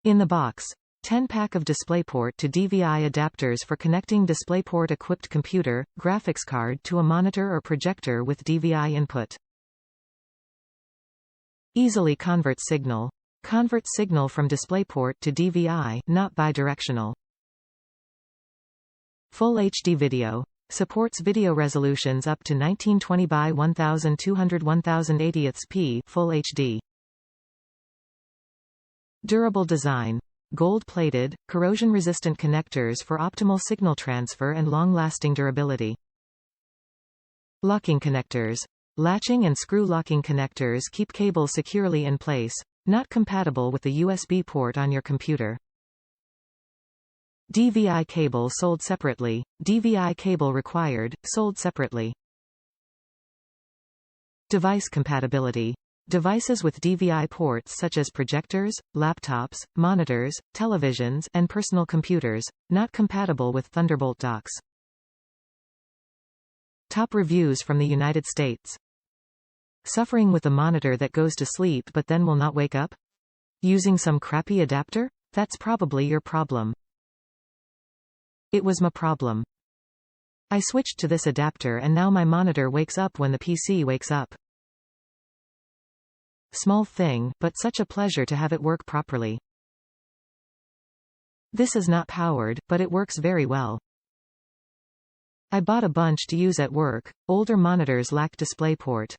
In the box, 10-pack of DisplayPort to DVI adapters for connecting DisplayPort-equipped computer, graphics card to a monitor or projector with DVI input. Easily convert signal. Convert signal from DisplayPort to DVI, not bidirectional. Full HD video. Supports video resolutions up to 1920 by 1200 1080p Full HD. Durable design. Gold-plated, corrosion-resistant connectors for optimal signal transfer and long-lasting durability. Locking connectors. Latching and screw locking connectors keep cable securely in place. Not compatible with the USB port on your computer. DVI cable sold separately. DVI cable required, sold separately. Device compatibility. Devices with DVI ports such as projectors, laptops, monitors, televisions, and personal computers, not compatible with Thunderbolt docks. Top reviews from the United States. Suffering with a monitor that goes to sleep but then will not wake up? Using some crappy adapter? That's probably your problem. It was my problem. I switched to this adapter and now my monitor wakes up when the PC wakes up. Small thing, but such a pleasure to have it work properly. This is not powered, but it works very well. I bought a bunch to use at work. Older monitors lack DisplayPort.